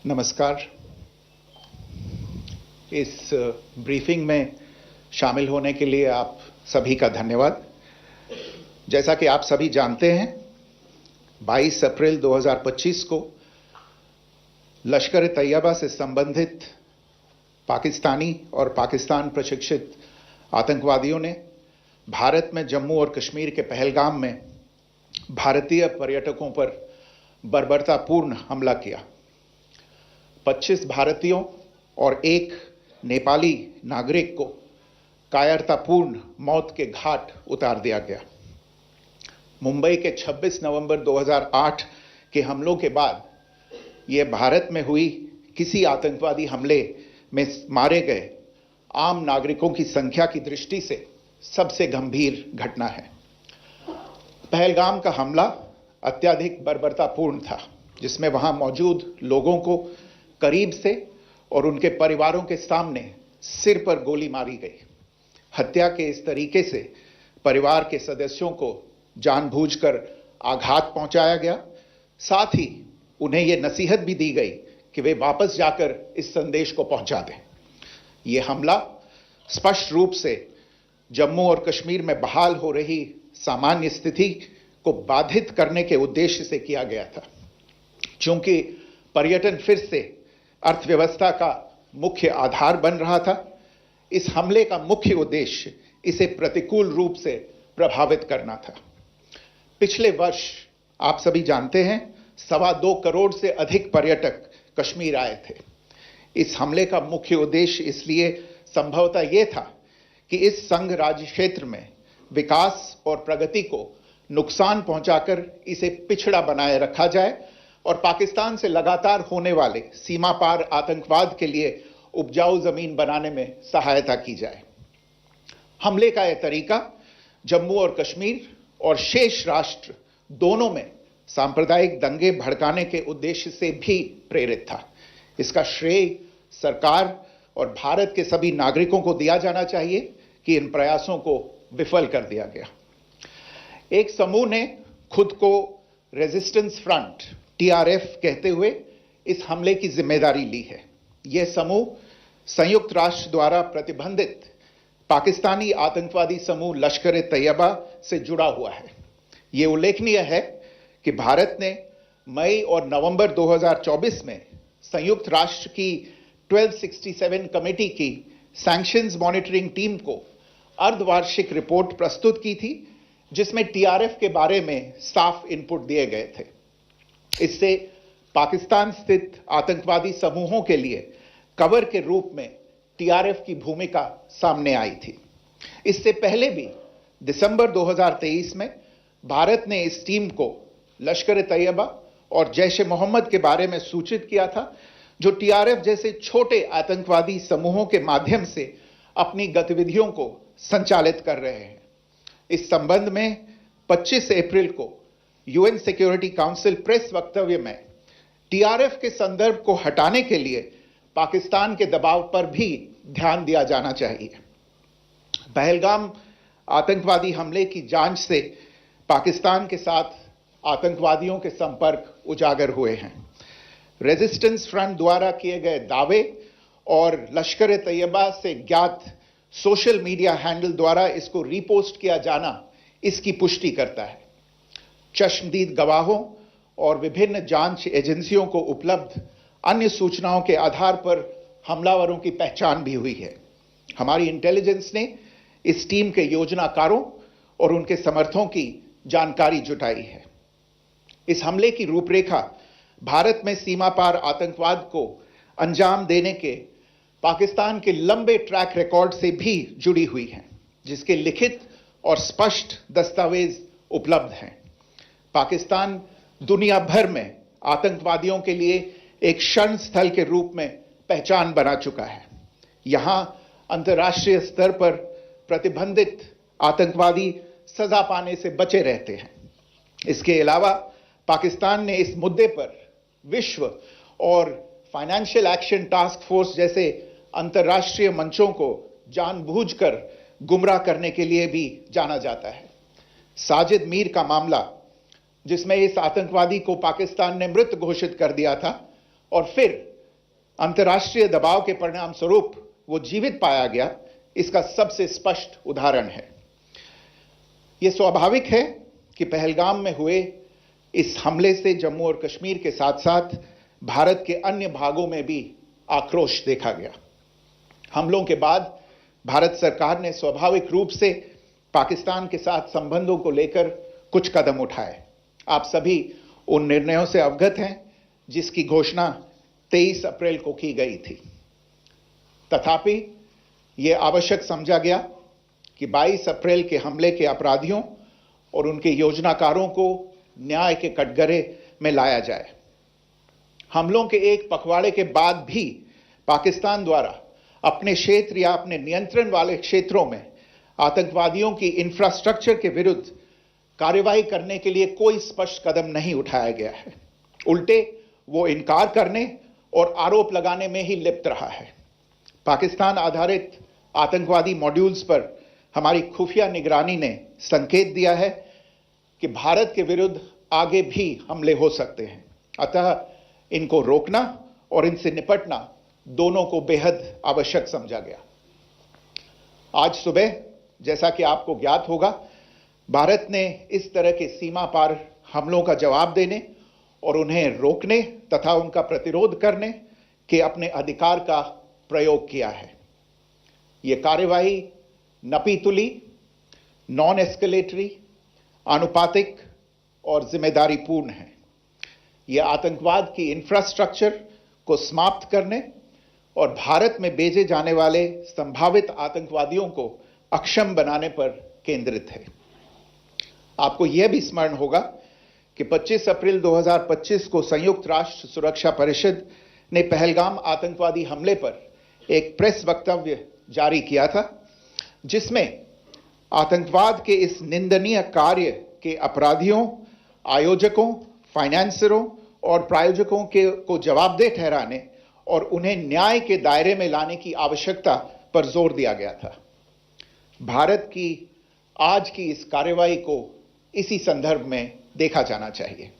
नमस्कार। इस ब्रीफिंग में शामिल होने के लिए आप सभी का धन्यवाद। जैसा कि आप सभी जानते हैं, 22 अप्रैल 2025 को लश्कर-ए-तैयबा से संबंधित पाकिस्तानी और पाकिस्तान प्रशिक्षित आतंकवादियों ने भारत में जम्मू और कश्मीर के पहलगाम में भारतीय पर्यटकों पर बर्बरतापूर्ण हमला किया। 25 भारतीयों और एक नेपाली नागरिक को कायरतापूर्ण मौत के घाट उतार दिया गया। मुंबई के 26 नवंबर 2008 के हमलों के बाद यह भारत में हुई किसी आतंकवादी हमले में मारे गए आम नागरिकों की संख्या की दृष्टि से सबसे गंभीर घटना है। पहलगाम का हमला अत्यधिक बर्बरतापूर्ण था, जिसमें वहां मौजूद लोगों को करीब से और उनके परिवारों के सामने सिर पर गोली मारी गई। हत्या के इस तरीके से परिवार के सदस्यों को जानबूझकर आघात पहुंचाया गया। साथ ही उन्हें यह नसीहत भी दी गई कि वे वापस जाकर इस संदेश को पहुंचा दें। यह हमला स्पष्ट रूप से जम्मू और कश्मीर में बहाल हो रही सामान्य स्थिति को बाधित करने के उद्देश्य से किया गया था। चूंकि पर्यटन फिर से अर्थव्यवस्था का मुख्य आधार बन रहा था, इस हमले का मुख्य उद्देश्य इसे प्रतिकूल रूप से प्रभावित करना था। पिछले वर्ष आप सभी जानते हैं, 2.25 करोड़ से अधिक पर्यटक कश्मीर आए थे। इस हमले का मुख्य उद्देश्य इसलिए संभवतः यह था कि इस संघ राज्य क्षेत्र में विकास और प्रगति को नुकसान पहुंचाकर इसे पिछड़ा बनाए रखा जाए और पाकिस्तान से लगातार होने वाले सीमा पार आतंकवाद के लिए उपजाऊ जमीन बनाने में सहायता की जाए। हमले का यह तरीका जम्मू और कश्मीर और शेष राष्ट्र दोनों में सांप्रदायिक दंगे भड़काने के उद्देश्य से भी प्रेरित था। इसका श्रेय सरकार और भारत के सभी नागरिकों को दिया जाना चाहिए कि इन प्रयासों को विफल कर दिया गया। एक समूह ने खुद को रेजिस्टेंस फ्रंट TRF कहते हुए इस हमले की जिम्मेदारी ली है। यह समूह संयुक्त राष्ट्र द्वारा प्रतिबंधित पाकिस्तानी आतंकवादी समूह लश्कर-ए-तैयबा से जुड़ा हुआ है। यह उल्लेखनीय है कि भारत ने मई और नवंबर 2024 में संयुक्त राष्ट्र की 1267 कमेटी की सैंक्शंस मॉनिटरिंग टीम को अर्धवार्षिक रिपोर्ट प्रस्तुत की थी, जिसमें TRF के बारे में साफ इनपुट दिए गए थे। इससे पाकिस्तान स्थित आतंकवादी समूहों के लिए कवर के रूप में TRF की भूमिका सामने आई थी। इससे पहले भी दिसंबर 2023 में भारत ने इस टीम को लश्कर-ए-तैयबा और जैश-ए-मोहम्मद के बारे में सूचित किया था, जो TRF जैसे छोटे आतंकवादी समूहों के माध्यम से अपनी गतिविधियों को संचालित कर रहे हैं। इस संबंध में 25 अप्रैल को UN सिक्योरिटी काउंसिल प्रेस वक्तव्य में TRF के संदर्भ को हटाने के लिए पाकिस्तान के दबाव पर भी ध्यान दिया जाना चाहिए। पहलगाम आतंकवादी हमले की जांच से पाकिस्तान के साथ आतंकवादियों के संपर्क उजागर हुए हैं। रेजिस्टेंस फ्रंट द्वारा किए गए दावे और लश्कर-ए-तैयबा से ज्ञात सोशल मीडिया हैंडल द्वारा इसको रीपोस्ट किया जाना इसकी पुष्टि करता है। चश्मदीद गवाहों और विभिन्न जांच एजेंसियों को उपलब्ध अन्य सूचनाओं के आधार पर हमलावरों की पहचान भी हुई है। हमारी इंटेलिजेंस ने इस टीम के योजनाकारों और उनके समर्थकों की जानकारी जुटाई है। इस हमले की रूपरेखा भारत में सीमा पार आतंकवाद को अंजाम देने के पाकिस्तान के लंबे ट्रैक रिकॉर्ड से भी जुड़ी हुई है, जिसके लिखित और स्पष्ट दस्तावेज उपलब्ध हैं। पाकिस्तान दुनिया भर में आतंकवादियों के लिए एक शरण स्थल के रूप में पहचान बना चुका है। यहां अंतर्राष्ट्रीय स्तर पर प्रतिबंधित आतंकवादी सजा पाने से बचे रहते हैं। इसके अलावा पाकिस्तान ने इस मुद्दे पर विश्व और फाइनेंशियल एक्शन टास्क फोर्स जैसे अंतर्राष्ट्रीय मंचों को जानबूझकर गुमराह करने के लिए भी जाना जाता है। साजिद मीर का मामला, जिसमें इस आतंकवादी को पाकिस्तान ने मृत घोषित कर दिया था और फिर अंतर्राष्ट्रीय दबाव के परिणाम स्वरूप वो जीवित पाया गया, इसका सबसे स्पष्ट उदाहरण है। यह स्वाभाविक है कि पहलगाम में हुए इस हमले से जम्मू और कश्मीर के साथ साथ भारत के अन्य भागों में भी आक्रोश देखा गया। हमलों के बाद भारत सरकार ने स्वाभाविक रूप से पाकिस्तान के साथ संबंधों को लेकर कुछ कदम उठाए। आप सभी उन निर्णयों से अवगत हैं जिसकी घोषणा 23 अप्रैल को की गई थी। तथापि यह आवश्यक समझा गया कि 22 अप्रैल के हमले के अपराधियों और उनके योजनाकारों को न्याय के कटघरे में लाया जाए। हमलों के एक पखवाड़े के बाद भी पाकिस्तान द्वारा अपने क्षेत्र या अपने नियंत्रण वाले क्षेत्रों में आतंकवादियों की इंफ्रास्ट्रक्चर के विरुद्ध कार्रवाई करने के लिए कोई स्पष्ट कदम नहीं उठाया गया है। उल्टे वो इनकार करने और आरोप लगाने में ही लिप्त रहा है। पाकिस्तान आधारित आतंकवादी मॉड्यूल्स पर हमारी खुफिया निगरानी ने संकेत दिया है कि भारत के विरुद्ध आगे भी हमले हो सकते हैं। अतः इनको रोकना और इनसे निपटना दोनों को बेहद आवश्यक समझा गया। आज सुबह, जैसा कि आपको ज्ञात होगा, भारत ने इस तरह के सीमा पार हमलों का जवाब देने और उन्हें रोकने तथा उनका प्रतिरोध करने के अपने अधिकार का प्रयोग किया है। यह कार्यवाही नपीतुली, नॉन एस्केलेटरी, आनुपातिक और जिम्मेदारीपूर्ण है। यह आतंकवाद की इंफ्रास्ट्रक्चर को समाप्त करने और भारत में भेजे जाने वाले संभावित आतंकवादियों को अक्षम बनाने पर केंद्रित है। आपको यह भी स्मरण होगा कि 25 अप्रैल 2025 को संयुक्त राष्ट्र सुरक्षा परिषद ने पहलगाम आतंकवादी हमले पर एक प्रेस वक्तव्य जारी किया था, जिसमें आतंकवाद के इस निंदनीय कार्य के अपराधियों, आयोजकों, फाइनेंसरों और प्रायोजकों को जवाबदेह ठहराने और उन्हें न्याय के दायरे में लाने की आवश्यकता पर जोर दिया गया था। भारत की आज की इस कार्रवाई को इसी संदर्भ में देखा जाना चाहिए।